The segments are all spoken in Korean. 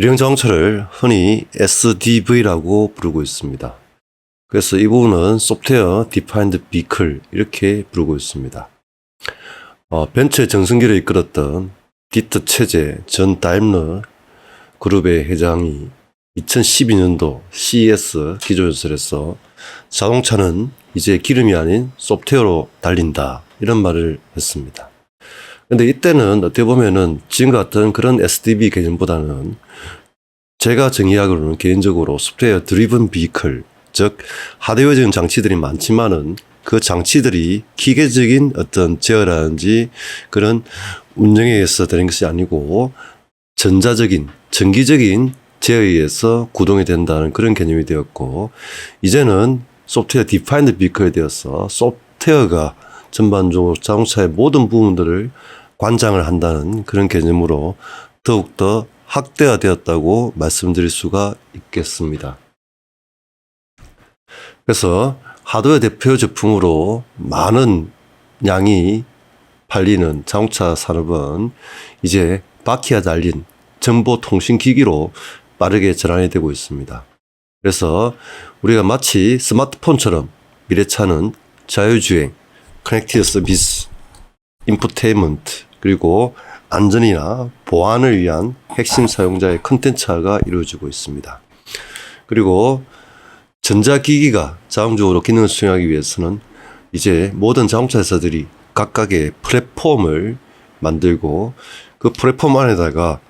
미래형 자동차를 흔히 SDV라고 부르고 있습니다. 그래서 이 부분은 소프트웨어 디파인드 비클 이렇게 부르고 있습니다. 벤츠의 정승기를 이끌었던 디트 체제 전 다임러 그룹의 회장이 2012년도 CES 기조연설에서 자동차는 이제 기름이 아닌 소프트웨어로 달린다 이런 말을 했습니다. 근데 이때는 어떻게 보면은 지금 같은 그런 SDV 개념보다는 제가 정의하기로는 개인적으로 소프트웨어 드리븐 비클, 즉 하드웨어적인 장치들이 많지만은 그 장치들이 기계적인 어떤 제어라든지 그런 운영에 의해서 되는 것이 아니고 전자적인, 전기적인 제어에 의해서 구동이 된다는 그런 개념이 되었고, 이제는 소프트웨어 디파인드 비클이 되어서 소프트웨어가 전반적으로 자동차의 모든 부분들을 관장을 한다는 그런 개념으로 더욱더 확대화되었다고 말씀드릴 수가 있겠습니다. 그래서 하드웨어 대표 제품으로 많은 양이 팔리는 자동차 산업은 이제 바퀴가 달린 정보통신기기로 빠르게 전환이 되고 있습니다. 그래서 우리가 마치 스마트폰처럼 미래차는 자율주행, 커넥티드 서비스, 인포테인먼트, 그리고 안전이나 보안을 위한 핵심 사용자의 컨텐츠화가 이루어지고 있습니다. 그리고 전자기기가 자동적으로 기능을 수행하기 위해서는 이제 모든 자동차 회사들이 각각의 플랫폼을 만들고 그 플랫폼 안에다가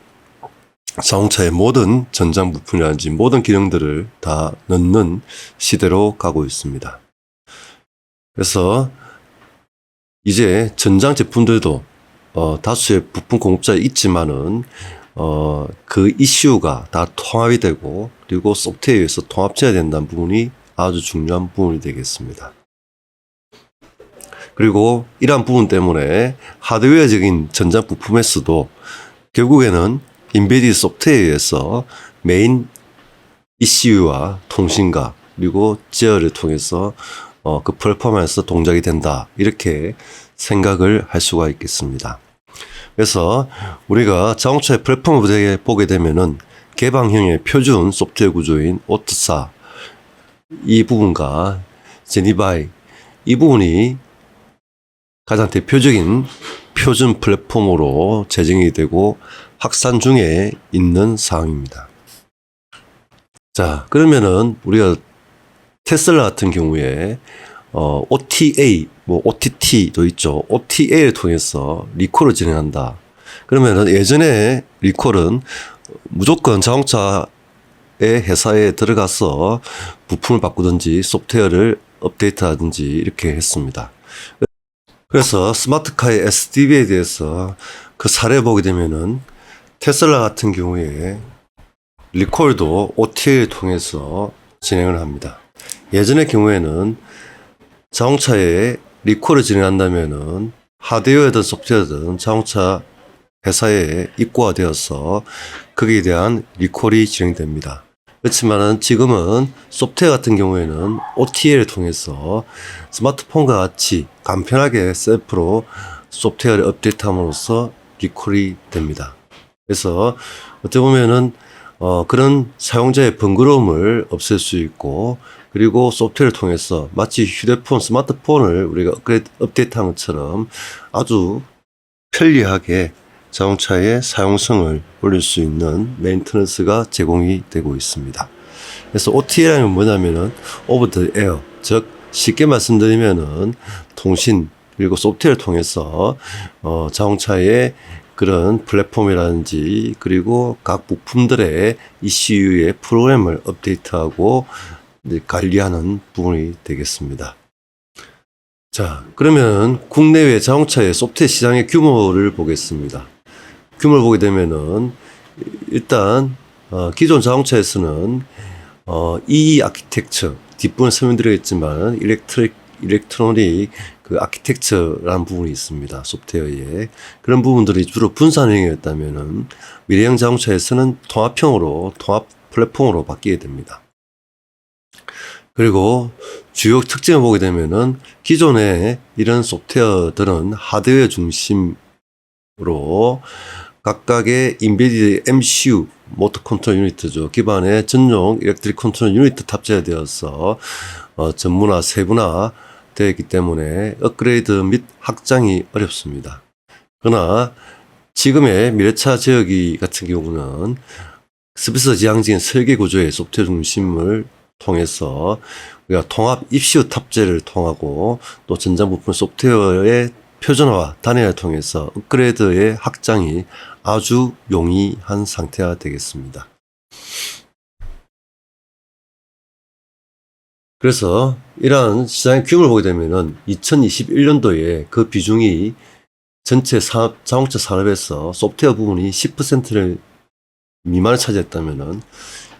자동차의 모든 전장 부품이라든지 모든 기능들을 다 넣는 시대로 가고 있습니다. 그래서 이제 전장 제품들도 다수의 부품 공급자에 있지만은 그 이슈가 다 통합이 되고 그리고 소프트웨어에서 통합돼야 된다는 부분이 아주 중요한 부분이 되겠습니다. 그리고 이러한 부분 때문에 하드웨어적인 전장 부품에서도 결국에는 인베디드 소프트웨어에 의해서 메인 ECU와 통신과 그리고 제어를 통해서 그 플랫폼에서 동작이 된다 이렇게 생각을 할 수가 있겠습니다. 그래서 우리가 자동차의 플랫폼을 보게 되면은 개방형의 표준 소프트웨어 구조인 오트사 이 부분과 제니바이 이 부분이 가장 대표적인 표준 플랫폼으로 제정이 되고 확산 중에 있는 사항입니다. 자, 그러면은 우리가 테슬라 같은 경우에 OTA, OTT도 있죠. OTA를 통해서 리콜을 진행한다. 그러면은 예전에 리콜은 무조건 자동차의 회사에 들어가서 부품을 바꾸든지 소프트웨어를 업데이트하든지 이렇게 했습니다. 그래서 스마트카의 SDV에 대해서 그 사례 보게 되면은 테슬라 같은 경우에 리콜도 OTA를 통해서 진행을 합니다. 예전의 경우에는 자동차에 리콜을 진행한다면은 하드웨어든 소프트웨어든 자동차 회사에 입고되어서 거기에 대한 리콜이 진행됩니다. 그렇지만은 지금은 소프트웨어 같은 경우에는 OTA를 통해서 스마트폰과 같이 간편하게 셀프로 소프트웨어를 업데이트함으로써 리콜이 됩니다. 그래서 어떻게 보면은 그런 사용자의 번거로움을 없앨 수 있고 그리고 소프트웨어를 통해서 마치 휴대폰, 스마트폰을 우리가 업데이트한 것처럼 아주 편리하게 자동차의 사용성을 올릴 수 있는 메인터넌스가 제공이 되고 있습니다. 그래서 OTA라는 건 뭐냐면은 over the air, 즉 쉽게 말씀드리면은 통신 그리고 소프트웨어를 통해서 자동차의 그런 플랫폼이라든지 그리고 각 부품들의 ECU의 프로그램을 업데이트하고 관리하는 부분이 되겠습니다. 자, 그러면 국내외 자동차의 소프트웨어 시장의 규모를 보겠습니다. 규모를 보게 되면은 일단 기존 자동차에서는 EE 아키텍처 뒷부분 설명드리겠지만 일렉트로닉 그 아키텍처라는 부분이 있습니다. 소프트웨어에 그런 부분들이 주로 분산형이었다면은 미래형 자동차에서는 통합 플랫폼으로 바뀌게 됩니다. 그리고 주요 특징을 보게 되면은 기존의 이런 소프트웨어들은 하드웨어 중심으로 각각의 인베디드 MCU 모터 컨트롤 유니트죠. 기반에 전용 일렉트릭 컨트롤 유니트 탑재되어서 전문화, 세분화 되어 있기 때문에 업그레이드 및 확장이 어렵습니다. 그러나 지금의 미래차 제어기 같은 경우는 스페이스 지향적인 설계 구조의 소프트웨어 중심을 통해서 우리가 통합 ECU 탑재를 통하고 또 전장 부품 소프트웨어의 표준화와 단일화를 통해서 업그레이드의 확장이 아주 용이한 상태가 되겠습니다. 그래서 이러한 시장의 규모를 보게 되면은 2021년도에 그 비중이 전체 자동차 산업에서 소프트웨어 부분이 10%를 미만을 차지했다면은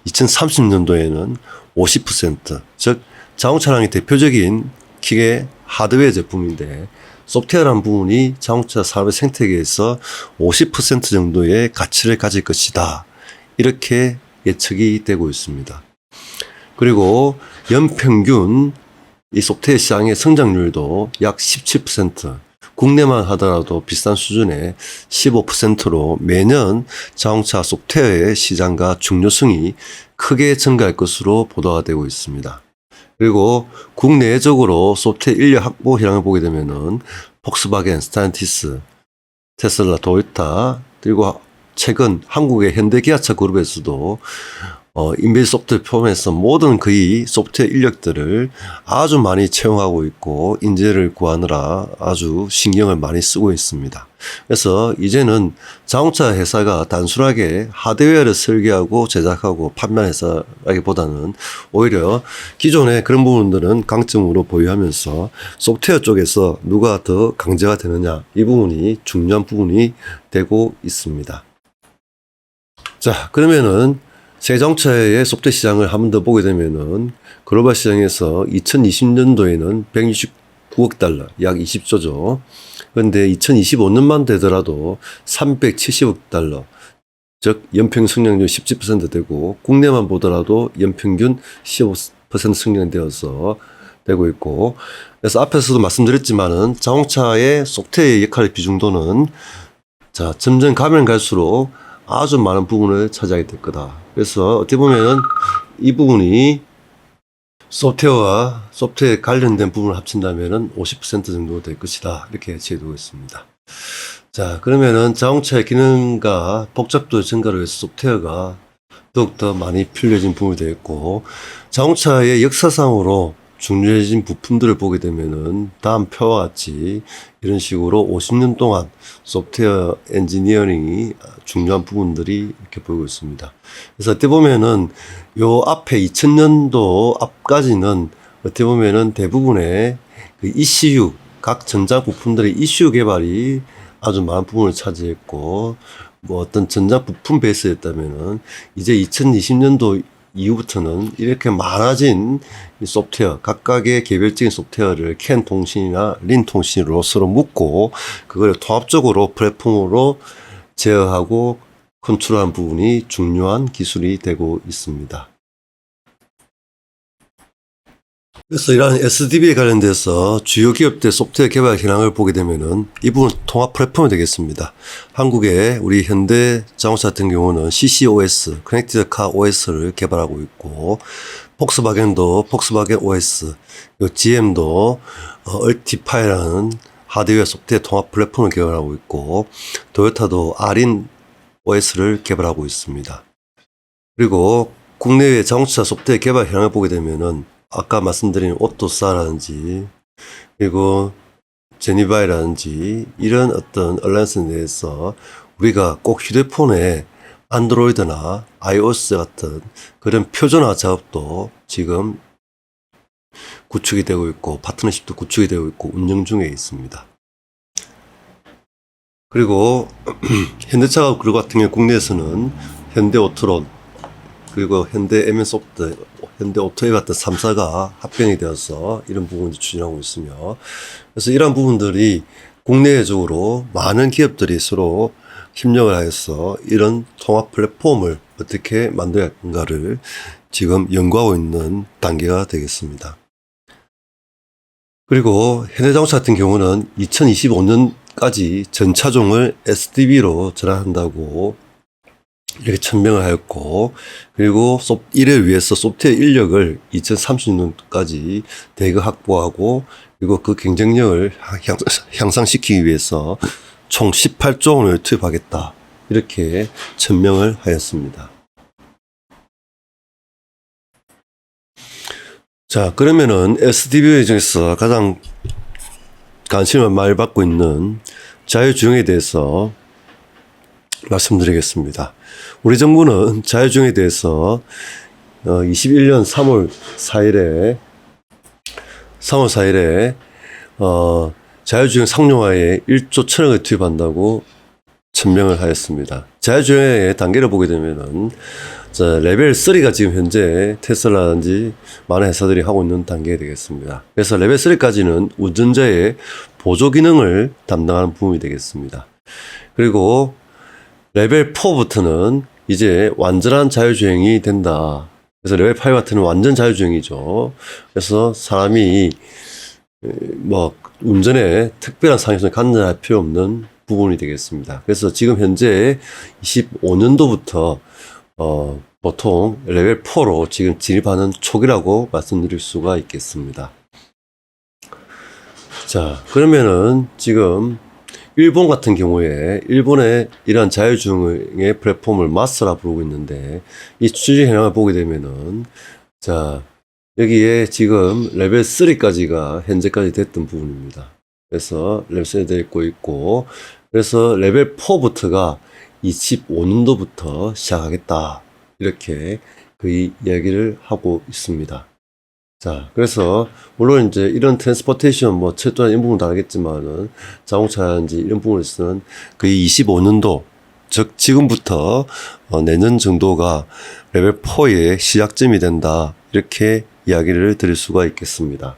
2030년도에는 50%, 즉 자동차량의 대표적인 기계 하드웨어 제품인데 소프트웨어라는 부분이 자동차 산업의 생태계에서 50% 정도의 가치를 가질 것이다. 이렇게 예측이 되고 있습니다. 그리고 연평균 이 소프트웨어 시장의 성장률도 약 17%, 국내만 하더라도 비슷한 수준의 15%로 매년 자동차 소프트웨어의 시장과 중요성이 크게 증가할 것으로 보도가 되고 있습니다. 그리고 국내적으로 소프트웨어 인력 확보 현황을 보게 되면은 폭스바겐, 스타일리스, 테슬라, 도요타, 그리고 최근 한국의 현대기아차 그룹에서도 인베이드 소프트웨어 포함해서 모든 거의 소프트웨어 인력들을 아주 많이 채용하고 있고 인재를 구하느라 아주 신경을 많이 쓰고 있습니다. 그래서 이제는 자동차 회사가 단순하게 하드웨어를 설계하고 제작하고 판매하는 회사라기보다는 오히려 기존의 그런 부분들은 강점으로 보유하면서 소프트웨어 쪽에서 누가 더 강제가 되느냐, 이 부분이 중요한 부분이 되고 있습니다. 자, 그러면은 세계 자동차의 소프트웨어 시장을 한 번 더 보게 되면은 글로벌 시장에서 2020년도에는 169억 달러, 약 20조죠. 그런데 2025년만 되더라도 370억 달러, 즉 연평균 성장률 17% 되고 국내만 보더라도 연평균 15% 성장되어서 되고 있고, 그래서 앞에서도 말씀드렸지만은 자동차의 소프트웨어 역할의 비중도는 점점 가면 갈수록 아주 많은 부분을 차지하게 될 거다. 그래서 어떻게 보면은 이 부분이 소프트웨어와 소프트웨어 관련된 부분을 합친다면은 50% 정도 될 것이다. 이렇게 예측되고 있습니다. 자, 그러면은 자동차의 기능과 복잡도 증가로 해서 소프트웨어가 더욱더 많이 필요해진 부분이 되겠고, 자동차의 역사상으로 중요해진 부품들을 보게 되면은 다음 표와 같이 이런 식으로 50년 동안 소프트웨어 엔지니어링이 중요한 부분들이 이렇게 보이고 있습니다. 그래서 어떻게 보면은 요 앞에 2000년도 앞까지는 어떻게 보면은 대부분의 그 ECU, 각 전자 부품들의 ECU 개발이 아주 많은 부분을 차지했고, 뭐 어떤 전자 부품 베이스였다면은 이제 2020년도 이후부터는 이렇게 많아진 소프트웨어, 각각의 개별적인 소프트웨어를 캔 통신이나 린 통신으로 서로 묶고 그걸 통합적으로 플랫폼으로 제어하고 컨트롤하는 부분이 중요한 기술이 되고 있습니다. 그래서 이러한 SDV에 관련돼서 주요 기업들 소프트웨어 개발 현황을 보게 되면은 이 부분 통합 플랫폼이 되겠습니다. 한국의 우리 현대 자동차 같은 경우는 CCOS, 커넥티드 카 OS를 개발하고 있고, 폭스바겐도 폭스바겐 OS, GM도 얼티파이라는 하드웨어 소프트웨어 통합 플랫폼을 개발하고 있고, 도요타도 아린 OS를 개발하고 있습니다. 그리고 국내의 자동차 소프트웨어 개발 현황을 보게 되면은 아까 말씀드린 오토사라든지 그리고 제니바이라든지 이런 어떤 얼라이언스 내에서 우리가 꼭 휴대폰에 안드로이드나 iOS 같은 그런 표준화 작업도 지금 구축이 되고 있고 파트너십도 구축이 되고 있고 운영 중에 있습니다. 그리고 현대차가 그룹 같은 경우 국내에서는 현대오토론 그리고 현대 MN소프트, 현대 오토웨이 같은 3사가 합병이 되어서 이런 부분을 추진하고 있으며, 그래서 이러한 부분들이 국내적으로 많은 기업들이 서로 협력을 하여서 이런 통합 플랫폼을 어떻게 만들어야 할까를 지금 연구하고 있는 단계가 되겠습니다. 그리고 현대자동차 같은 경우는 2025년까지 전 차종을 SDV로 전환한다고 이렇게 천명을 하였고, 그리고 1회 위해서 소프트웨어 인력을 2030년까지 대거 확보하고, 그리고 그 경쟁력을 향상시키기 위해서 총 18조 원을 투입하겠다. 이렇게 천명을 하였습니다. 자, 그러면은 SDV 중에서 가장 관심을 많이 받고 있는 자유주행에 대해서 말씀드리겠습니다. 우리 정부는 자유주행에 대해서 21년 3월 4일에 자유주행 상용화에 1조 1천억을 투입한다고 천명을 하였습니다. 자유주행의 단계를 보게 되면은 레벨 3가 지금 현재 테슬라든지 많은 회사들이 하고 있는 단계가 되겠습니다. 그래서 레벨 3까지는 운전자의 보조 기능을 담당하는 부분이 되겠습니다. 그리고 레벨 4부터는 이제 완전한 자유주행이 된다. 그래서 레벨 5 같은 완전 자유주행이죠. 그래서 사람이 운전에 특별한 상해성을 갖는 필요 없는 부분이 되겠습니다. 그래서 지금 현재 25년도부터 보통 레벨 4로 지금 진입하는 초기라고 말씀드릴 수가 있겠습니다. 자, 그러면은 지금 일본 같은 경우에 일본의 이러한 자유주행의 플랫폼을 마스라 부르고 있는데 이 추진 현황을 보게 되면은 자, 여기에 지금 레벨 3까지가 현재까지 됐던 부분입니다. 그래서 레벨 3 되고 있고, 그래서 레벨 4부터가 25년도부터 시작하겠다. 이렇게 그 이야기를 하고 있습니다. 자, 그래서 물론 이제 이런 트랜스포테이션 철도나 이런 부분 다르겠지만은 자동차인지 이런 부분에서는 거의 25년도, 즉 지금부터 내년 정도가 레벨 4의 시작점이 된다. 이렇게 이야기를 드릴 수가 있겠습니다.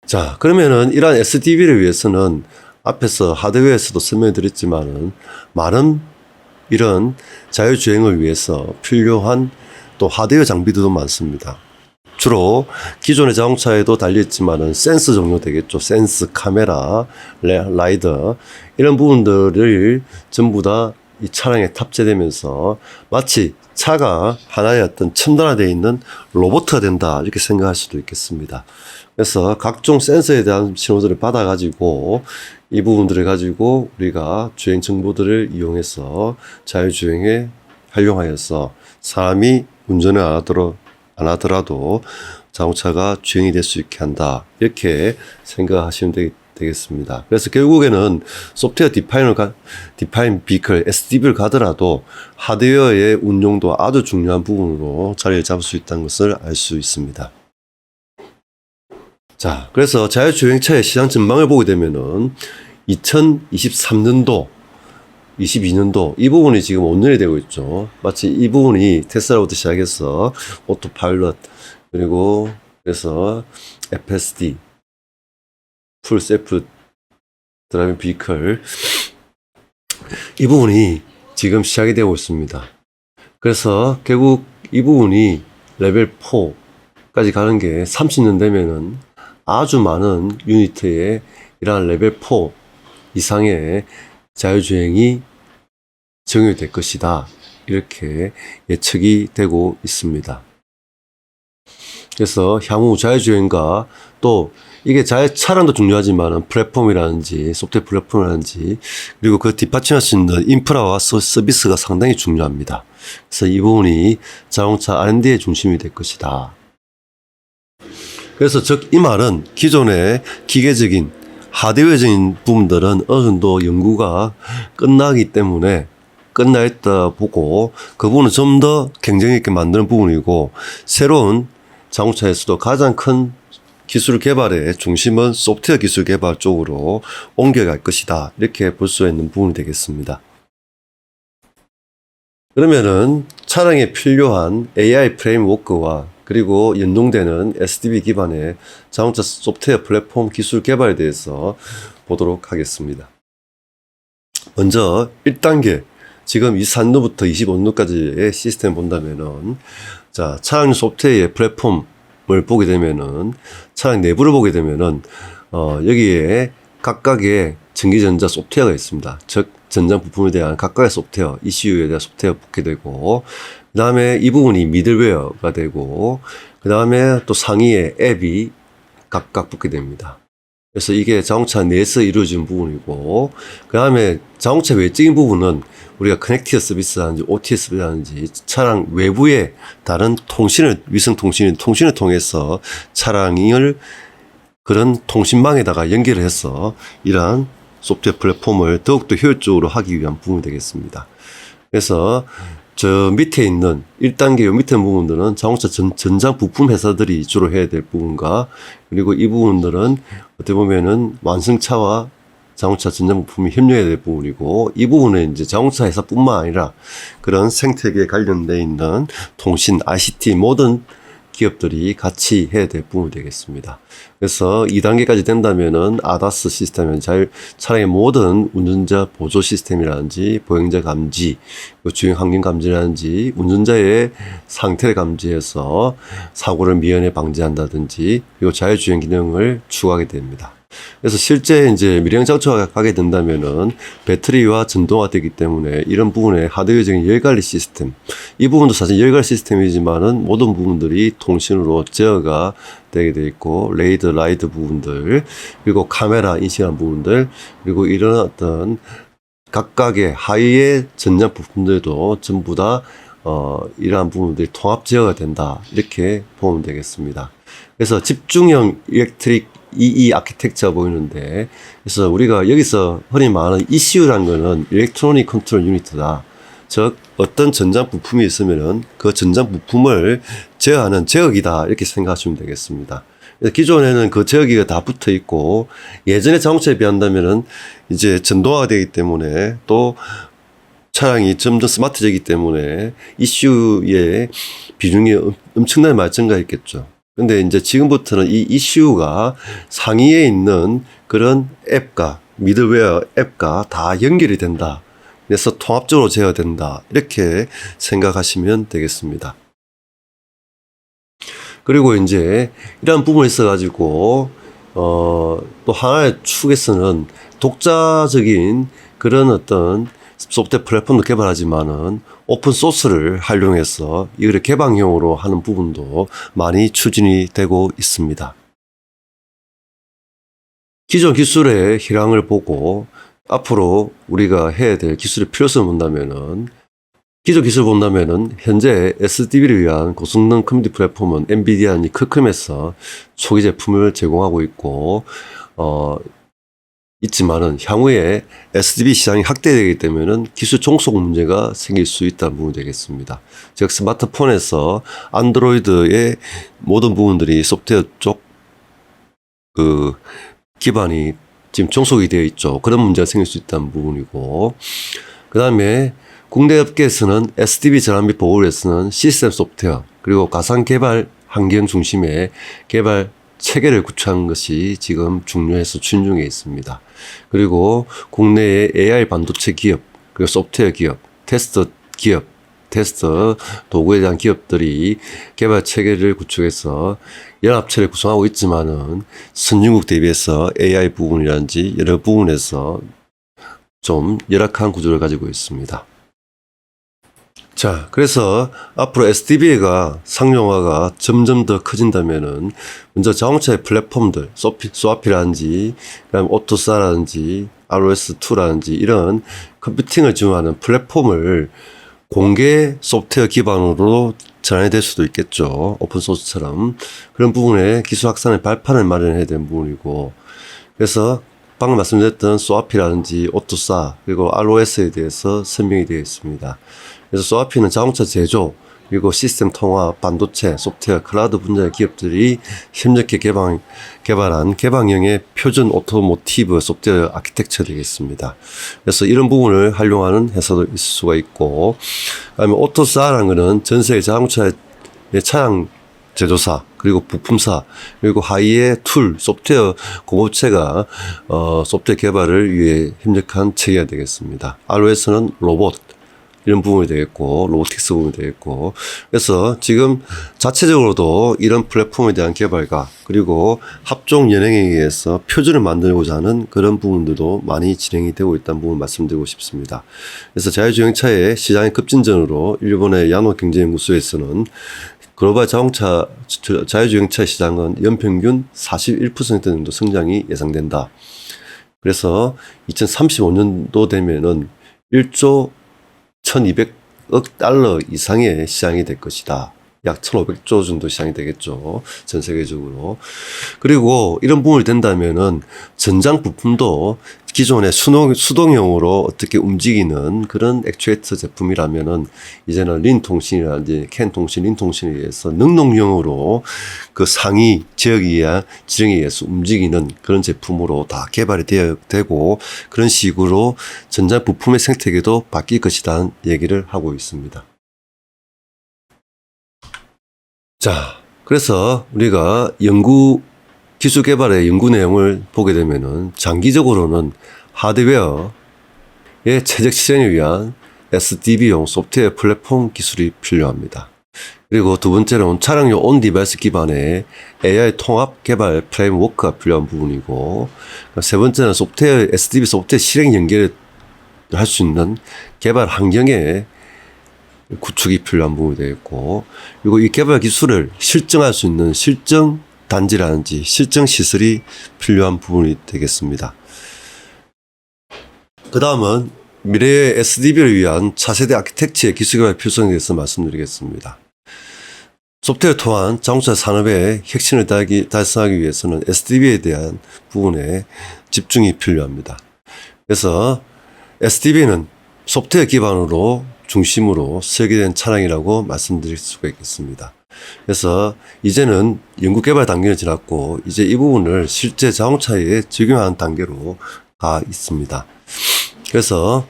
자, 그러면은 이러한 SDV를 위해서는 앞에서 하드웨어에서도 설명해 드렸지만은 많은 이런 자유주행을 위해서 필요한 또 하드웨어 장비들도 많습니다. 주로 기존의 자동차에도 달려있지만은 센서 종류 되겠죠. 센스, 카메라, 라이더 이런 부분들을 전부 다 이 차량에 탑재되면서 마치 차가 하나의 어떤 첨단화되어 있는 로봇가 된다 이렇게 생각할 수도 있겠습니다. 그래서 각종 센서에 대한 신호들을 받아가지고 이 부분들을 가지고 우리가 주행 정보들을 이용해서 자유주행에 활용하여서 사람이 운전을 안 하더라도 자동차가 주행이 될 수 있게 한다. 이렇게 생각하시면 되겠습니다. 그래서 결국에는 소프트웨어 디파인 비클, SDV를 가더라도 하드웨어의 운용도 아주 중요한 부분으로 자리를 잡을 수 있다는 것을 알 수 있습니다. 자, 그래서 자율주행차의 시장 전망을 보게 되면은 2023년도, 22년도 이 부분이 지금 온전히 되고 있죠. 마치 이 부분이 테슬라부터 시작해서 오토파일럿 그리고 그래서 FSD, 풀 셀프 드라이빙 비클 이 부분이 지금 시작이 되고 있습니다. 그래서 결국 이 부분이 레벨 4까지 가는 게 30년 되면은 아주 많은 유니트의 이러한 레벨 4 이상의 자율주행이 적용될 것이다. 이렇게 예측이 되고 있습니다. 그래서 향후 자율주행과 또 이게 차량도 중요하지만 플랫폼이라든지 소프트웨어 플랫폼이라든지 그리고 그 뒷받침할 수 있는 인프라와 서비스가 상당히 중요합니다. 그래서 이 부분이 자동차 R&D의 중심이 될 것이다. 그래서 즉 이 말은 기존의 기계적인 하드웨어적인 부분들은 어느 정도 연구가 끝나기 때문에 끝나 있다 보고 그 부분은 좀 더 경쟁 있게 만드는 부분이고 새로운 자동차에서도 가장 큰 기술 개발의 중심은 소프트웨어 기술 개발 쪽으로 옮겨갈 것이다. 이렇게 볼 수 있는 부분이 되겠습니다. 그러면은 차량에 필요한 AI 프레임워크와 그리고 연동되는 SDV 기반의 자동차 소프트웨어 플랫폼 기술 개발에 대해서 보도록 하겠습니다. 먼저 1단계, 지금 24년도부터 25년도까지의 시스템 본다면은, 자, 차량 소프트웨어의 플랫폼을 보게 되면은, 차량 내부를 보게 되면은, 여기에 각각의 전기전자 소프트웨어가 있습니다. 즉 전장 부품에 대한 각각의 소프트웨어, ECU에 대한 소프트웨어가 붙게 되고, 그 다음에 이 부분이 미들웨어가 되고, 그 다음에 또 상위에 앱이 각각 붙게 됩니다. 그래서 이게 자동차 내에서 이루어진 부분이고, 그 다음에 자동차 외적인 부분은 우리가 커넥티어 서비스라든지 OTS라든지 차량 외부의 다른 통신을, 위성 통신을 통해서 차량을 그런 통신망에다가 연결을 해서 이러한 소프트웨어 플랫폼을 더욱더 효율적으로 하기 위한 부분이 되겠습니다. 그래서 저 밑에 있는 1단계 요 밑에 부분들은 자동차 전장 부품 회사들이 주로 해야 될 부분과, 그리고 이 부분들은 어떻게 보면은 완성차와 자동차 전장 부품이 협력해야 될 부분이고, 이 부분은 이제 자동차 회사뿐만 아니라 그런 생태계에 관련돼 있는 통신, ICT 모든 기업들이 같이 해야 될 부분이 되겠습니다. 그래서 2단계까지 된다면은 ADAS 시스템은 차량의 모든 운전자 보조 시스템이라든지 보행자 감지, 주행 환경 감지라든지 운전자의 상태를 감지해서 사고를 미연에 방지한다든지, 그리고 자율주행 기능을 추가하게 됩니다. 그래서 실제 이제 미래형 자동차가 가게 된다면은 배터리와 전동화 되기 때문에 이런 부분에 하드웨어적인 열관리 시스템, 이 부분도 사실 열관리 시스템이지만은 모든 부분들이 통신으로 제어가 되게 돼 있고, 레이더, 라이드 부분들, 그리고 카메라 인식한 부분들, 그리고 이런 어떤 각각의 하위의 전장 부품들도 전부 다 이러한 부분들이 통합 제어가 된다, 이렇게 보면 되겠습니다. 그래서 집중형 일렉트릭 EE 아키텍처가 보이는데, 그래서 우리가 여기서 흔히 말하는 ECU라는 거는 일렉트로닉 컨트롤 유니트다. 즉 어떤 전장 부품이 있으면은 그 전장 부품을 제어하는 제어기다, 이렇게 생각하시면 되겠습니다. 기존에는 그 제어기가 다 붙어 있고, 예전에 자동차에 비한다면은 이제 전동화가 되기 때문에, 또 차량이 점점 스마트해지기 때문에 ECU의 비중이 엄청나게 많이 증가했겠죠. 근데 이제 지금부터는 이 ECU가 상위에 있는 그런 앱과 미들웨어 앱과 다 연결이 된다. 그래서 통합적으로 제어된다, 이렇게 생각하시면 되겠습니다. 그리고 이제 이런 부분이 있어가지고 또 하나의 축에서는 독자적인 그런 어떤 소프트웨어 플랫폼도 개발하지만은 오픈 소스를 활용해서 이걸 개방형으로 하는 부분도 많이 추진이 되고 있습니다. 기존 기술의 희랑을 보고 앞으로 우리가 해야 될 기술의 필요성을 본다면은, 기존 기술을 본다면은 현재 SDV를 위한 고성능 컴퓨팅 플랫폼은 엔비디아 퀄컴에서 초기 제품을 제공하고 있고 있지만은 향후에 SDV 시장이 확대되기 때문에 기술 종속 문제가 생길 수 있다는 부분이 되겠습니다. 즉 스마트폰에서 안드로이드의 모든 부분들이 소프트웨어 쪽 기반이 지금 종속이 되어 있죠. 그런 문제가 생길 수 있다는 부분이고, 그 다음에 국내 업계에서는 SDV 전환 및 보호를 위해서는 시스템 소프트웨어, 그리고 가상 개발 환경 중심의 개발 체계를 구축한 것이 지금 중요해서 추진 중에 있습니다. 그리고 국내의 AI 반도체 기업, 그리고 소프트웨어 기업, 테스터 기업, 테스터 도구에 대한 기업들이 개발 체계를 구축해서 연합체를 구성하고 있지만은 선진국 대비해서 AI 부분이라든지 여러 부분에서 좀 열악한 구조를 가지고 있습니다. 자, 그래서 앞으로 SDV가 상용화가 점점 더 커진다면은 먼저 자동차의 플랫폼들, 소아피라든지, 그다음 오토사라든지, ROS2라든지 이런 컴퓨팅을 지원하는 플랫폼을 공개 소프트웨어 기반으로 전환이 될 수도 있겠죠. 오픈소스처럼. 그런 부분에 기술 확산의 발판을 마련해야 되는 부분이고, 그래서 방금 말씀드렸던 소아피라든지 오토사, 그리고 ROS에 대해서 설명이 되어 있습니다. 그래서 소아피는 자동차 제조, 그리고 시스템 통합, 반도체, 소프트웨어, 클라우드 분야의 기업들이 협력해 개발한 개방형의 표준 오토모티브 소프트웨어 아키텍처 되겠습니다. 그래서 이런 부분을 활용하는 회사도 있을 수가 있고, 그다음에 오토사라는 것은 전 세계 자동차의 차량 제조사, 그리고 부품사, 그리고 하위의 툴, 소프트웨어 공업체가 소프트웨어 개발을 위해 협력한 체계가 되겠습니다. ROS는 로봇, 이런 부분이 되겠고, 로보틱스 부분이 되겠고. 그래서 지금 자체적으로도 이런 플랫폼에 대한 개발과 그리고 합종 연행에 의해서 표준을 만들고자 하는 그런 부분들도 많이 진행이 되고 있다는 부분을 말씀드리고 싶습니다. 그래서 자율주행차의 시장의 급진전으로 일본의 야노 경제연구소에서는 글로벌 자동차 자율주행차 시장은 연평균 41% 정도 성장이 예상된다. 그래서 2035년도 되면은 1조 1200억 달러 이상의 시장이 될 것이다. 약 1500조 정도 시장이 되겠죠. 전 세계적으로. 그리고 이런 부분이 된다면은 전장 부품도 기존의 수동형으로 어떻게 움직이는 그런 액추에이터 제품이라면은 이제는 린 통신이라든지 캔 통신, 린 통신에 의해서 능동형으로 그 상위 지역에 의한 지령에 의해서 움직이는 그런 제품으로 다 개발이 되고 그런 식으로 전장 부품의 생태계도 바뀔 것이라는 얘기를 하고 있습니다. 자, 그래서 우리가 기술 개발의 연구 내용을 보게 되면은 장기적으로는 하드웨어의 최적 실현을 위한 SDV용 소프트웨어 플랫폼 기술이 필요합니다. 그리고 두 번째로는 차량용 온 디바이스 기반의 AI 통합 개발 프레임워크가 필요한 부분이고, 세 번째는 SDV 소프트웨어 실행 연결을 할 수 있는 개발 환경의 구축이 필요한 부분이 되겠고, 그리고 이 개발 기술을 실증할 수 있는 실증 단지라든지 실증 시설이 필요한 부분이 되겠습니다. 그 다음은 미래의 SDV를 위한 차세대 아키텍처의 기술 개발 필요성에 대해서 말씀드리겠습니다. 소프트웨어 또한 자동차 산업의 혁신을 달성하기 위해서는 SDV에 대한 부분에 집중이 필요합니다. 그래서 SDV는 소프트웨어 기반으로 중심으로 설계된 차량이라고 말씀드릴 수가 있겠습니다. 그래서 이제는 연구개발 단계를 지났고 이제 이 부분을 실제 자동차에 적용하는 단계로 가 있습니다. 그래서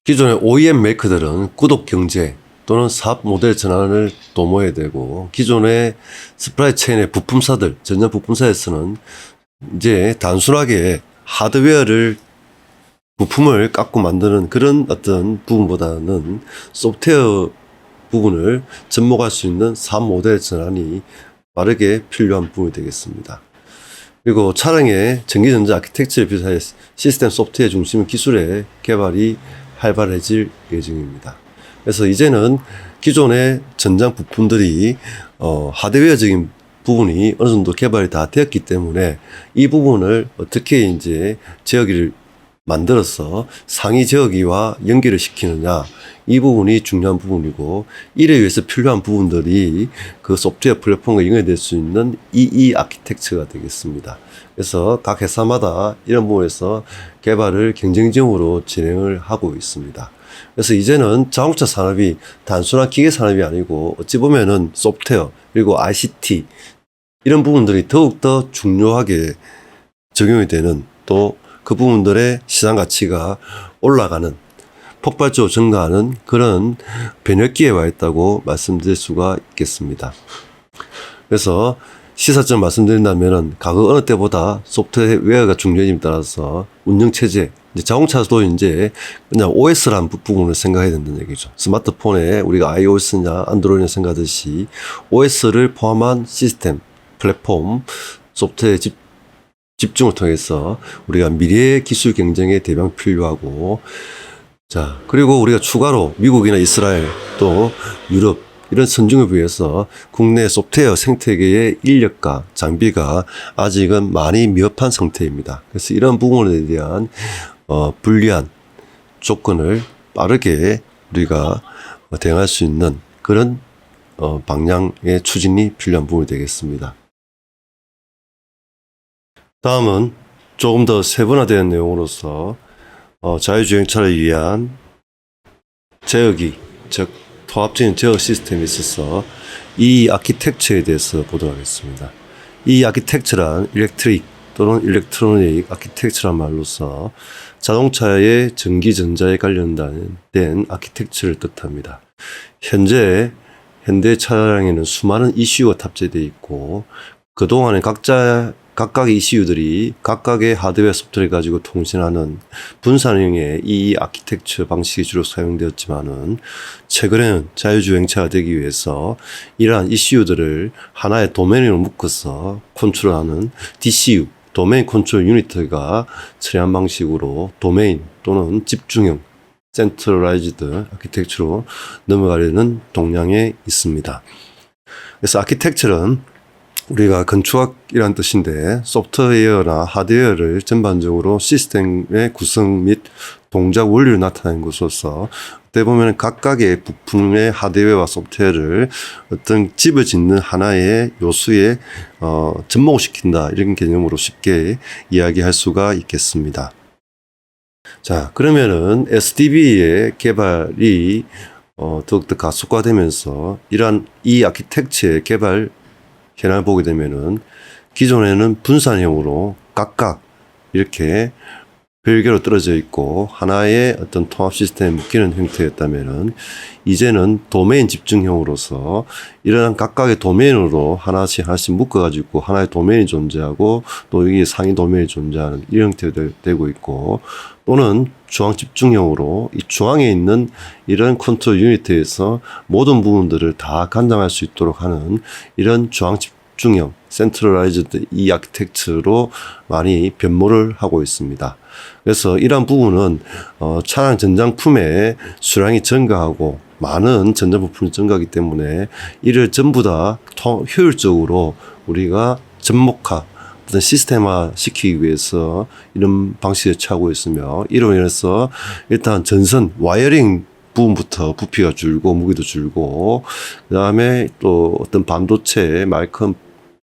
기존의 OEM 메이커들은 구독 경제 또는 사업 모델 전환을 도모해야 되고, 기존의 스프라이 체인의 부품사들, 전자 부품사에서는 이제 단순하게 하드웨어를 부품을 깎고 만드는 그런 어떤 부분보다는 소프트웨어 부분을 접목할 수 있는 사업 모델 전환이 빠르게 필요한 부분이 되겠습니다. 그리고 차량의 전기전자 아키텍처를 비롯해 시스템 소프트웨어 중심 기술의 개발이 활발해질 예정입니다. 그래서 이제는 기존의 전장 부품들이 하드웨어적인 부분이 어느 정도 개발이 다 되었기 때문에 이 부분을 어떻게 이제 제어기를 만들어서 상위 제어기와 연결을 시키느냐, 이 부분이 중요한 부분이고, 이래 위해서 필요한 부분들이 그 소프트웨어 플랫폼과 연결될 수 있는 EE 아키텍처가 되겠습니다. 그래서 각 회사마다 이런 부분에서 개발을 경쟁적으로 진행을 하고 있습니다. 그래서 이제는 자동차 산업이 단순한 기계 산업이 아니고 어찌 보면은 소프트웨어 그리고 ICT 이런 부분들이 더욱더 중요하게 적용이 되는, 또 그 부분들의 시장 가치가 올라가는, 폭발적으로 증가하는 그런 변혁기에 와 있다고 말씀드릴 수가 있겠습니다. 그래서 시사점 말씀드린다면은 과거 어느 때보다 소프트웨어가 중요해짐에 따라서 운영체제, 이제 자동차도 이제 그냥 OS라는 부분을 생각해야 된다는 얘기죠. 스마트폰에 우리가 iOS냐 안드로이드냐 생각하듯이 OS를 포함한 시스템, 플랫폼, 소프트웨어 집중을 통해서 우리가 미래의 기술 경쟁에 대비하면 필요하고, 자, 그리고 우리가 추가로 미국이나 이스라엘 또 유럽 이런 선진국에 비해서 국내 소프트웨어 생태계의 인력과 장비가 아직은 많이 미흡한 상태입니다. 그래서 이런 부분에 대한 불리한 조건을 빠르게 우리가 대응할 수 있는 그런 방향의 추진이 필요한 부분이 되겠습니다. 다음은 조금 더 세분화된 내용으로서 자율주행차를 위한 제어기, 즉 통합적인 제어 시스템이 있어서 이 아키텍처에 대해서 보도록 하겠습니다. 이 아키텍처란 일렉트릭 또는 일렉트로닉 아키텍처란 말로서 자동차의 전기전자에 관련된 아키텍처를 뜻합니다. 현재 현대 차량에는 수많은 ECU가 탑재되어 있고, 그동안에 각자 각각의 ECU들이 각각의 하드웨어 소프트웨어를 가지고 통신하는 분산형의 이 아키텍처 방식이 주로 사용되었지만은 최근에는 자율주행차가 되기 위해서 이러한 ECU들을 하나의 도메인으로 묶어서 컨트롤하는 DCU, 도메인 컨트롤 유니트가 처리한 방식으로 도메인 또는 집중형 센트럴라이즈드 아키텍처로 넘어가려는 동향에 있습니다. 그래서 아키텍처는 우리가 건축학이란 뜻인데 소프트웨어나 하드웨어를 전반적으로 시스템의 구성 및 동작 원리를 나타내는 것으로서 어떻게 보면 각각의 부품의 하드웨어와 소프트웨어를 어떤 집을 짓는 하나의 요소에 접목시킨다 이런 개념으로 쉽게 이야기할 수가 있겠습니다. 자, 그러면은 SDV의 개발이 더욱더 가속화되면서 이러한 이 아키텍처의 개발 현황을 보게 되면은 기존에는 분산형으로 각각 이렇게 별개로 떨어져 있고 하나의 어떤 통합 시스템에 묶이는 형태였다면은 이제는 도메인 집중형으로서 이러한 각각의 도메인으로 하나씩 묶어가지고 하나의 도메인이 존재하고 또 여기 상위 도메인이 존재하는 이런 형태가 되고 있고 또는 중앙 집중형으로 이 중앙에 있는 이런 컨트롤 유니트에서 모든 부분들을 다 관장할 수 있도록 하는 이런 중앙 집중형 센트럴라이즈드 이 아키텍처로 많이 변모를 하고 있습니다. 그래서 이러한 부분은 차량 전장품의 수량이 증가하고 많은 전자부품이 증가하기 때문에 이를 전부 다 효율적으로 우리가 접목화 어떤 시스템화 시키기 위해서 이런 방식을 취하고 있으며 이로 인해서 일단 전선 와이어링 부분부터 부피가 줄고 무게도 줄고 그 다음에 또 어떤 반도체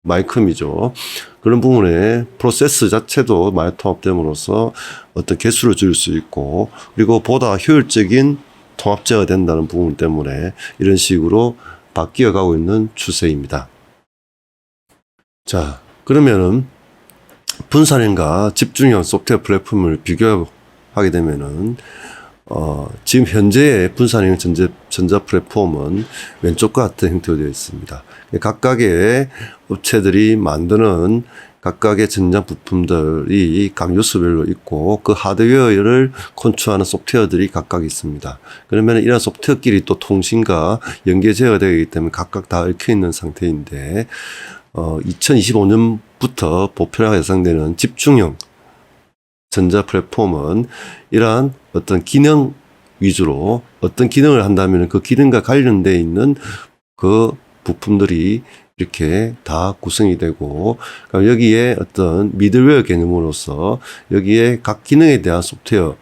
마이크이죠. 그런 부분에 프로세스 자체도 많이 통합됨으로써 어떤 개수를 줄일 수 있고 그리고 보다 효율적인 통합제어가 된다는 부분 때문에 이런 식으로 바뀌어 가고 있는 추세입니다. 자, 그러면은 분산형과 집중형 소프트웨어 플랫폼을 비교하게 되면은 지금 현재의 분산형 전자 플랫폼은 왼쪽과 같은 형태로 되어 있습니다. 각각의 업체들이 만드는 각각의 전장 부품들이 각 요소별로 있고 그 하드웨어를 컨트롤하는 소프트웨어들이 각각 있습니다. 그러면 이런 소프트웨어끼리 또 통신과 연계 제어가 되기 때문에 각각 다 얽혀 있는 상태인데 2025년부터 보편화가 예상되는 집중형 전자 플랫폼은 이러한 어떤 기능 위주로 어떤 기능을 한다면 그 기능과 관련되어 있는 그 부품들이 이렇게 다 구성이 되고 여기에 어떤 미들웨어 개념으로서 여기에 각 기능에 대한 소프트웨어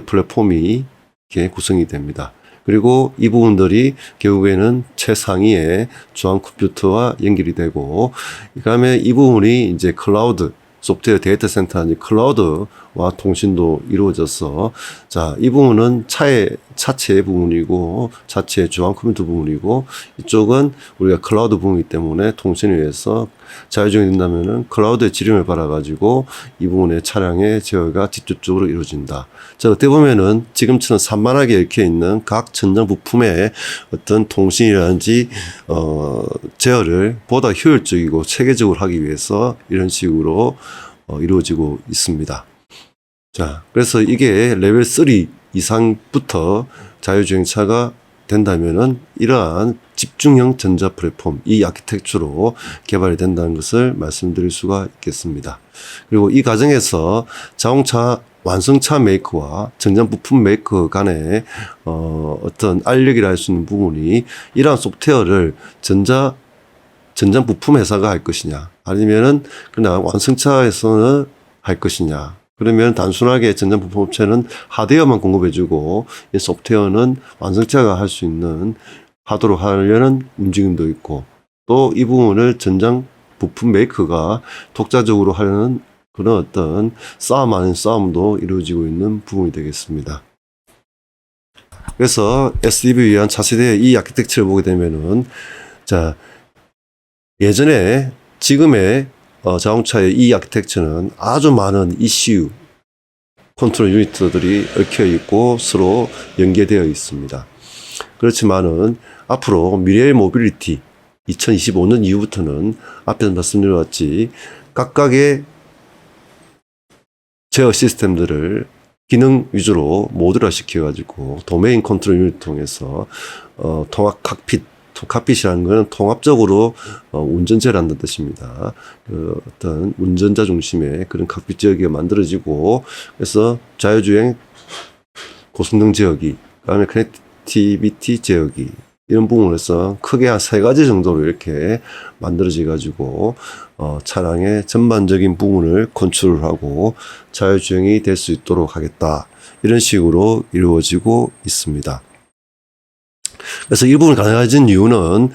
플랫폼이 이렇게 구성이 됩니다. 그리고 이 부분들이 결국에는 최상위의 중앙 컴퓨터와 연결이 되고 그다음에 이 부분이 이제 클라우드 소프트웨어 데이터 센터 클라우드와 통신도 이루어져서 자, 이 부분은 차체의 부분이고 차체의 중앙 컴퓨터 부분이고 이쪽은 우리가 클라우드 부분이기 때문에 통신을 위해서 자율주행이 된다면은 클라우드의 지령을 받아가지고 이 부분의 차량의 제어가 직접적으로 이루어진다. 자, 어떻게 보면은 지금처럼 산만하게 얽혀 있는 각 전장 부품의 어떤 통신이라든지 제어를 보다 효율적이고 체계적으로 하기 위해서 이런 식으로 이루어지고 있습니다. 자, 그래서 이게 레벨 3 이상부터 자율주행차가 된다면은 이러한 집중형 전자 플랫폼, 이 아키텍처로 개발이 된다는 것을 말씀드릴 수가 있겠습니다. 그리고 이 과정에서 자동차 완성차 메이커와 전장 부품 메이커 간의 어떤 알력이라 할 수 있는 부분이 이러한 소프트웨어를 전장 부품 회사가 할 것이냐, 아니면은 그냥 완성차에서는 할 것이냐. 그러면 단순하게 전장 부품 업체는 하드웨어만 공급해주고 이 소프트웨어는 완성차가 할 수 있는 하도록 하려는 움직임도 있고 또 이 부분을 전장 부품 메이커가 독자적으로 하려는 그런 어떤 싸움 아닌 싸움도 이루어지고 있는 부분이 되겠습니다. 그래서 SDV에 의한 차세대의 이 아키텍처를 보게 되면은 자, 예전에 지금의 자동차의 이 아키텍처는 아주 많은 ECU 컨트롤 유니트들이 얽혀 있고 서로 연계되어 있습니다. 그렇지만은 앞으로 미래의 모빌리티 2025년 이후부터는 앞에서 말씀드렸듯이 각각의 제어 시스템들을 기능 위주로 모듈화 시켜가지고 도메인 컨트롤 유닛을 통해서 통합 칵핏이라는 것은 통합적으로 운전제를 한다는 뜻입니다. 그 어떤 운전자 중심의 그런 칵핏 지역이 만들어지고, 그래서 자율주행 고성능 지역이, 그다음에 커넥티비티 지역이, 이런 부분에서 크게 한 3가지 정도로 이렇게 만들어져 가지고 차량의 전반적인 부분을 컨트롤하고 자율주행이 될 수 있도록 하겠다, 이런 식으로 이루어지고 있습니다. 그래서 이 부분이 가능해진 이유는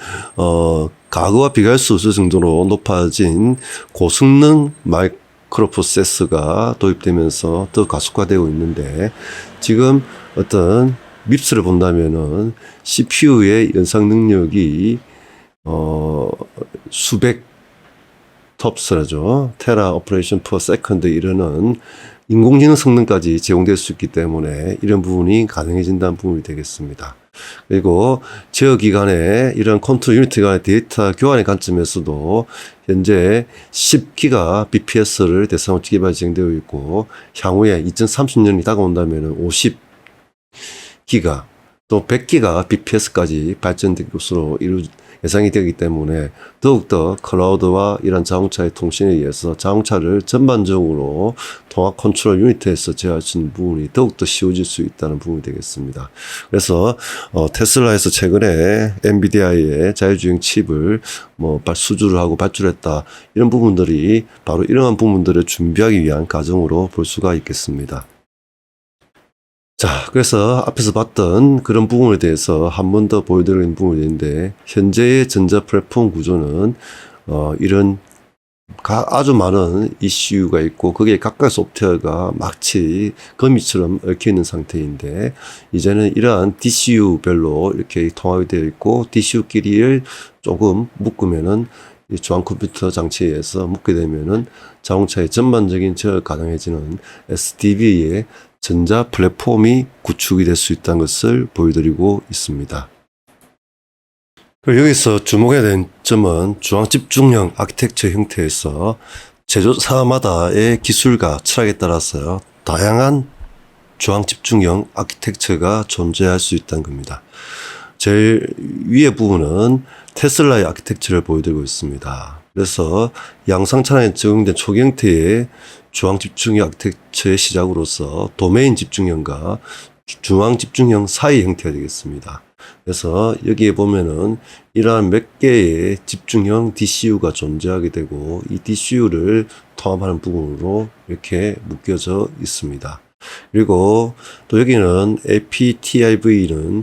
과거와 비교할 수 없을 정도로 높아진 고성능 마이크로 프로세서가 도입되면서 더 가속화되고 있는데, 지금 어떤 밉스를 본다면은 CPU의 연상 능력이 수백 톱스라죠. 테라 오퍼레이션 퍼 세컨드 이르는 인공지능 성능까지 제공될 수 있기 때문에 이런 부분이 가능해진다는 부분이 되겠습니다. 그리고 제어 기간에 이런 컨트롤 유니트 간의 데이터 교환의 관점에서도 현재 10기가 BPS를 대상으로 개발 진행되어 있고, 향후에 2030년이 다가온다면 50기가 또 100기가 BPS까지 발전될 것으로 예상이 되기 때문에 더욱더 클라우드와 이런 자동차의 통신에 의해서 자동차를 전반적으로 통합 컨트롤 유니트에서 제어할 수 있는 부분이 더욱더 쉬워질 수 있다는 부분이 되겠습니다. 그래서 테슬라에서 최근에 엔비디아의 자율주행 칩을 수주를 하고 발주했다, 이런 부분들이 바로 이러한 부분들을 준비하기 위한 과정으로 볼 수가 있겠습니다. 자, 그래서 앞에서 봤던 그런 부분에 대해서 한 번 더 보여드리는 부분이 있는데, 현재의 전자 플랫폼 구조는 이런 아주 많은 이슈가 있고, 거기에 각각 소프트웨어가 마치 거미처럼 얽혀 있는 상태인데, 이제는 이러한 DCU별로 이렇게 통합이 되어 있고, DCU끼리를 조금 묶으면은 이 중앙 컴퓨터 장치에 의해서 묶게 되면은 자동차의 전반적인 제어가 가능해지는 SDV의 전자 플랫폼이 구축이 될 수 있다는 것을 보여드리고 있습니다. 그리고 여기서 주목해야 되는 점은 중앙 집중형 아키텍처 형태에서 제조사마다의 기술과 철학에 따라서 다양한 중앙 집중형 아키텍처가 존재할 수 있다는 겁니다. 제일 위에 부분은 테슬라의 아키텍처를 보여드리고 있습니다. 그래서 양상 차량에 적용된 초기 형태의 중앙 집중형 아키텍처의 시작으로서 도메인 집중형과 중앙 집중형 사이 형태가 되겠습니다. 그래서 여기에 보면은 이러한 몇 개의 집중형 DCU가 존재하게 되고, 이 DCU를 통합하는 부분으로 이렇게 묶여져 있습니다. 그리고 또 여기는 APTIV는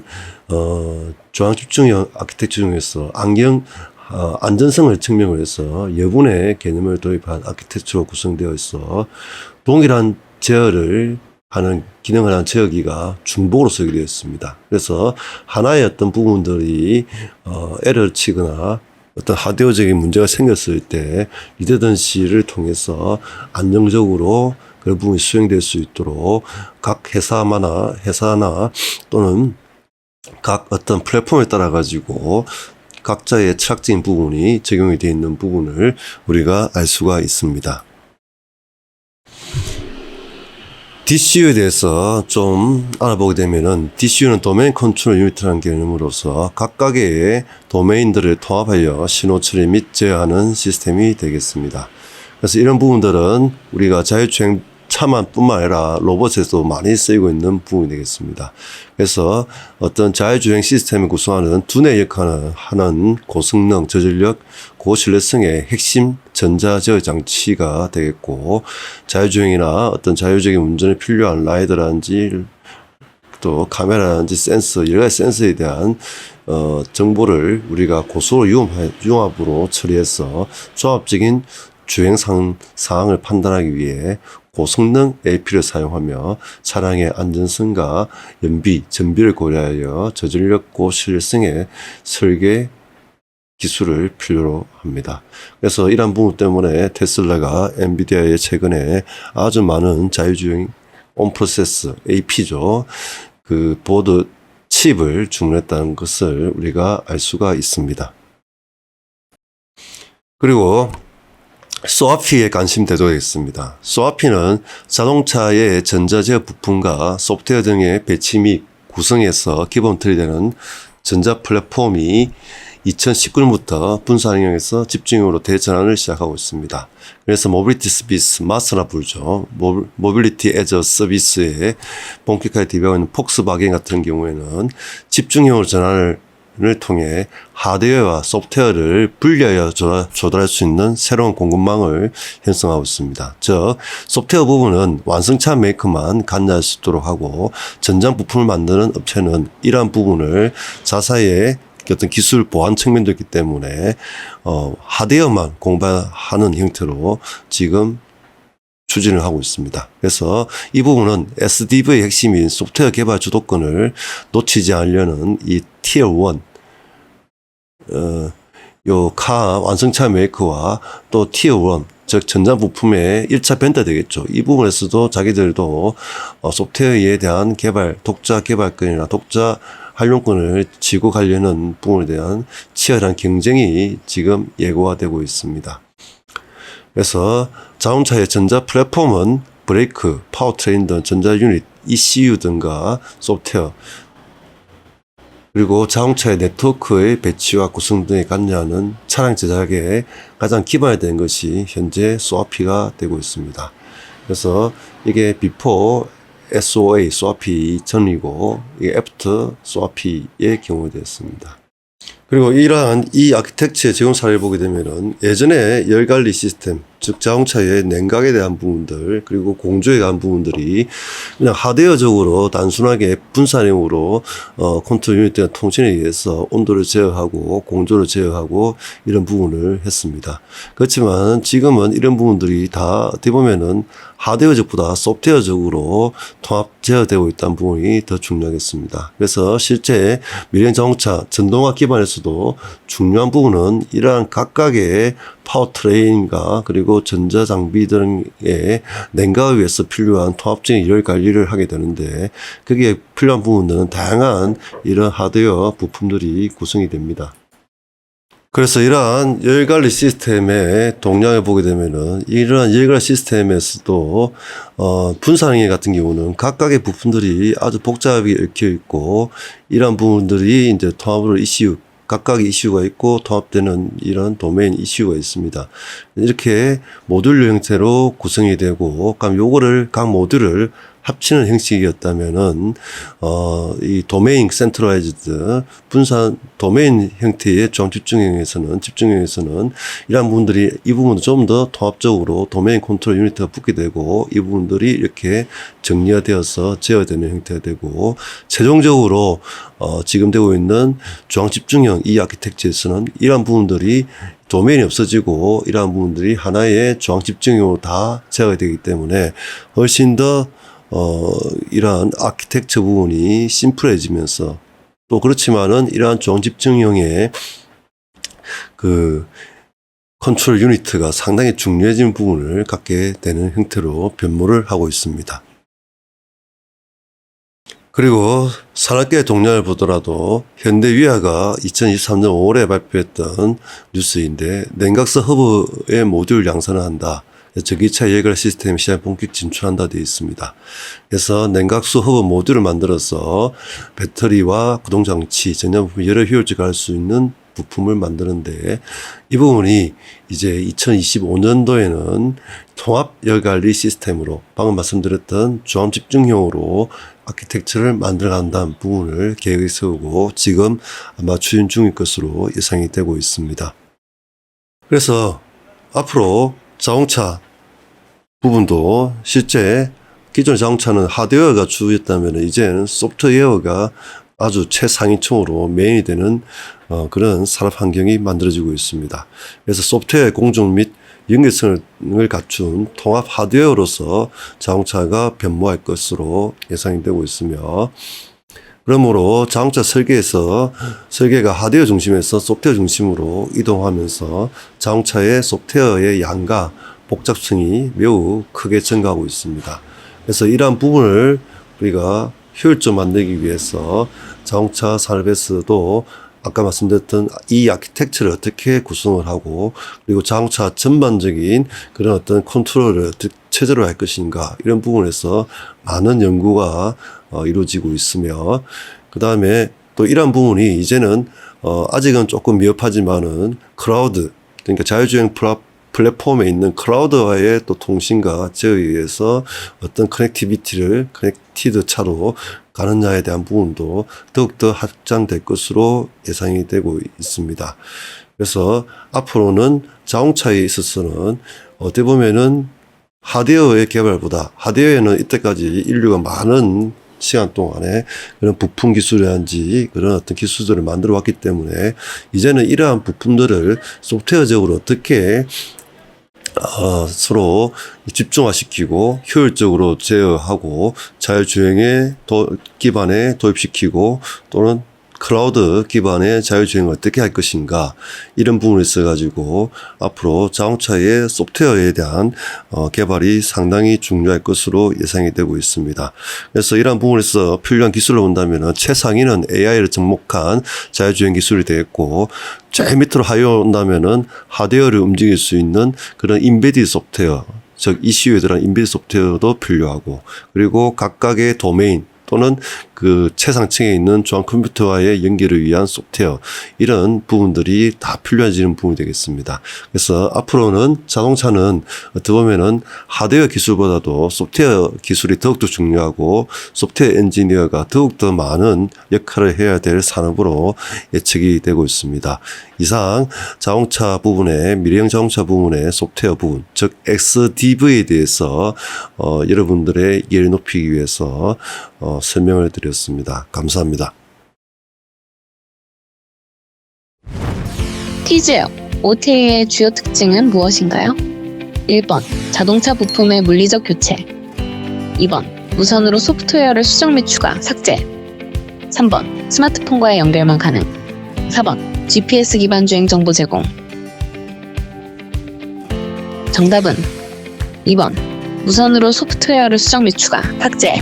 중앙 집중형 아키텍처 중에서 안전성을 증명을 해서 여분의 개념을 도입한 아키텍처로 구성되어 있어 동일한 제어를 하는 기능을 하는 제어기가 중복으로 쓰게 되어 있습니다. 그래서 하나의 어떤 부분들이 에러를 치거나 어떤 하드웨어적인 문제가 생겼을 때 리더던시를 통해서 안정적으로 그런 부분이 수행될 수 있도록 각 회사나 또는 각 어떤 플랫폼에 따라 가지고 각자의 철학적인 부분이 적용이 되어 있는 부분을 우리가 알 수가 있습니다. DCU에 대해서 좀 알아보게 되면은, DCU는 도메인 컨트롤 유니트라는 개념으로서 각각의 도메인들을 통합하여 신호 처리 및 제어하는 시스템이 되겠습니다. 그래서 이런 부분들은 우리가 자율주행 차만 뿐만 아니라 로봇에도 많이 쓰이고 있는 부분이 되겠습니다. 그래서 어떤 자율주행 시스템을 구성하는 두뇌 역할을 하는 고성능, 저전력, 고신뢰성의 핵심 전자제어 장치가 되겠고, 자율주행이나 어떤 자율적인 운전에 필요한 라이더라든지 또 카메라라든지 센서, 여러 가지 센서에 대한 정보를 우리가 고속으로 융합으로 처리해서 종합적인 주행 상황을 판단하기 위해 고성능 AP를 사용하며 차량의 안전성과 전비를 고려하여 저전력 고신뢰성의 설계 기술을 필요로 합니다. 그래서 이러한 부분 때문에 테슬라가 엔비디아의 최근에 아주 많은 자율주행 온프로세스 AP죠. 그 보드 칩을 주문했다는 것을 우리가 알 수가 있습니다. 그리고 소아피에 관심 되도록겠습니다. 소아피는 자동차의 전자제어 부품과 소프트웨어 등의 배치 및 구성에서 기본 틀이 되는 전자 플랫폼이 2019년부터 분산 응용에서 집중적으로 대전환을 시작하고 있습니다. 그래서 모빌리티 서비스, 마스나 부르죠. 모빌리티 애저 서비스에 본격화에 대비하고 있는 폭스바겐 같은 경우에는 집중형으로 전환을 통해 하드웨어와 소프트웨어를 분리하여 조달할 수 있는 새로운 공급망을 형성하고 있습니다. 즉 소프트웨어 부분은 완성차 메이커만 관여할 수 있도록 하고 전장 부품을 만드는 업체는 이러한 부분을 자사의 어떤 기술 보안 측면도 있기 때문에 하드웨어만 공부하는 형태로 지금 추진을 하고 있습니다. 그래서 이 부분은 SDV의 핵심인 소프트웨어 개발 주도권을 놓치지 않으려는 이 티어 1 요 카 완성차 메이커와 또 티어 1 즉 전자 부품의 1차 벤더 되겠죠. 이 부분에서도 자기들도 소프트웨어에 대한 개발, 독자 개발권이나 독자 활용권을 쥐고 가려는 부분에 대한 치열한 경쟁이 지금 예고가 되고 있습니다. 그래서 자동차의 전자 플랫폼은 브레이크, 파워트레인 등 전자 유닛, ECU 등과 소프트웨어 그리고 자동차의 네트워크의 배치와 구성 등에 관여하는 차량 제작에 가장 기반이 된 것이 현재 소아피가 되고 있습니다. 그래서 이게 비포 SOA, 소아피 전이고 이게 애프터 소아피의 경우가 되었습니다. 그리고 이러한 이 아키텍처의 적용 사례를 보게 되면은 예전에 열관리 시스템, 즉 자동차의 냉각에 대한 부분들 그리고 공조에 대한 부분들이 그냥 하드웨어적으로 단순하게 분산형으로 컨트롤 유닛과 통신에 의해서 온도를 제어하고 공조를 제어하고 이런 부분을 했습니다. 그렇지만 지금은 이런 부분들이 다 어떻게 보면은 하드웨어적보다 소프트웨어적으로 통합 제어되고 있다는 부분이 더 중요하겠습니다. 그래서 실제 미래 자동차 전동화 기반에서도 중요한 부분은 이러한 각각의 파워트레인과 그리고 전자장비 등의 냉각을 위해서 필요한 통합적인 열 관리를 하게 되는데 거기에 필요한 부분들은 다양한 이런 하드웨어 부품들이 구성이 됩니다. 그래서 이러한 열관리 시스템의 동향을 보게 되면은 이러한 열관리 시스템에서도 분산형의 같은 경우는 각각의 부품들이 아주 복잡하게 얽혀 있고 이러한 부분들이 이제 통합으로 ECU 각각의 이슈가 있고 통합되는 이런 도메인 이슈가 있습니다. 이렇게 모듈 형태로 구성이 되고, 그럼 요거를 각 모듈을 합치는 형식이었다면은 이 도메인 센트럴라이즈드 분산 도메인 형태의 집중형에서는 이러한 부분들이 이 부분도 좀 더 통합적으로 도메인 컨트롤 유니트가 붙게 되고 이 부분들이 이렇게 정리가 되어서 제어되는 형태가 되고 최종적으로 지금 되고 있는 중앙 집중형 이 아키텍처에서는 이러한 부분들이 도메인이 없어지고 이러한 부분들이 하나의 중앙 집중형으로 다 제어가 되기 때문에 훨씬 더 이러한 아키텍처 부분이 심플해지면서 또 그렇지만은 이러한 중앙 집중형의 그 컨트롤 유니트가 상당히 중요해진 부분을 갖게 되는 형태로 변모를 하고 있습니다. 그리고 산업계의 동향을 보더라도 현대위아가 2023년 5월에 발표했던 뉴스인데 냉각수 허브의 모듈 양산을 한다. 전기차 열관 시스템 시장 본격 진출한다 되어 있습니다. 그래서 냉각수 허브 모듈을 만들어서 배터리와 구동장치, 전자부품 여러 효율적으로 할 수 있는 부품을 만드는데 이 부분이 이제 2025년도에는 통합 열관리 시스템으로 방금 말씀드렸던 중앙 집중형으로 아키텍처를 만들어간다는 부분을 계획에 세우고 지금 아마 추진 중일 것으로 예상이 되고 있습니다. 그래서 앞으로 자동차 부분도 실제 기존 자동차는 하드웨어가 주였다면 이제는 소프트웨어가 아주 최상위층으로 메인이 되는 그런 산업 환경이 만들어지고 있습니다. 그래서 소프트웨어의 공정 및 연결성을 갖춘 통합 하드웨어로서 자동차가 변모할 것으로 예상이 되고 있으며 그러므로 자동차 설계가 하드웨어 중심에서 소프트웨어 중심으로 이동하면서 자동차의 소프트웨어의 양과 복잡성이 매우 크게 증가하고 있습니다. 그래서 이러한 부분을 우리가 효율적 만들기 위해서 자동차 산업에서도 아까 말씀드렸던 이 아키텍처를 어떻게 구성을 하고 그리고 자동차 전반적인 그런 어떤 컨트롤을 어떻게 체제로 할 것인가 이런 부분에서 많은 연구가 이루어지고 있으며 그 다음에 또 이러한 부분이 이제는 아직은 조금 미흡하지만은 클라우드 그러니까 자율주행 플랫폼에 있는 클라우드와의 또 통신과 제어에 의해서 어떤 커넥티드 차로 가느냐에 대한 부분도 더욱더 확장될 것으로 예상이 되고 있습니다. 그래서 앞으로는 자동차에 있어서는 어떻게 보면은 하드웨어의 개발보다 하드웨어에는 이때까지 인류가 많은 시간 동안에 그런 부품 기술이란지 그런 어떤 기술들을 만들어 왔기 때문에 이제는 이러한 부품들을 소프트웨어적으로 어떻게 서로 집중화시키고 효율적으로 제어하고 자율주행의 기반에 도입시키고 또는 클라우드 기반의 자율주행을 어떻게 할 것인가 이런 부분에 있어 가지고 앞으로 자동차의 소프트웨어에 대한 개발이 상당히 중요할 것으로 예상이 되고 있습니다. 그래서 이러한 부분에서 필요한 기술을 본다면 최상위는 AI를 접목한 자율주행 기술이 되겠고 제일 밑으로 하여온다면은 하드웨어를 움직일 수 있는 그런 인베디드 소프트웨어 즉 ECU에 들어간 인베디드 소프트웨어도 필요하고 그리고 각각의 도메인 또는 그 최상층에 있는 중앙 컴퓨터와의 연결을 위한 소프트웨어 이런 부분들이 다 필요해지는 부분이 되겠습니다. 그래서 앞으로는 자동차는 어떻게 보면은 하드웨어 기술보다도 소프트웨어 기술이 더욱더 중요하고 소프트웨어 엔지니어가 더욱더 많은 역할을 해야 될 산업으로 예측이 되고 있습니다. 이상 자동차 부분의 미래형 자동차 부분의 소프트웨어 부분 즉 XDV에 대해서 여러분들의 이해를 높이기 위해서 설명을 드렸습니다. 감사합니다. 퀴즈요. OTA의 주요 특징은 무엇인가요? 1번 자동차 부품의 물리적 교체 2번 무선으로 소프트웨어를 수정 및 추가, 삭제 3번 스마트폰과의 연결만 가능 4번 GPS 기반 주행 정보 제공 정답은 2번 무선으로 소프트웨어를 수정 및 추가, 삭제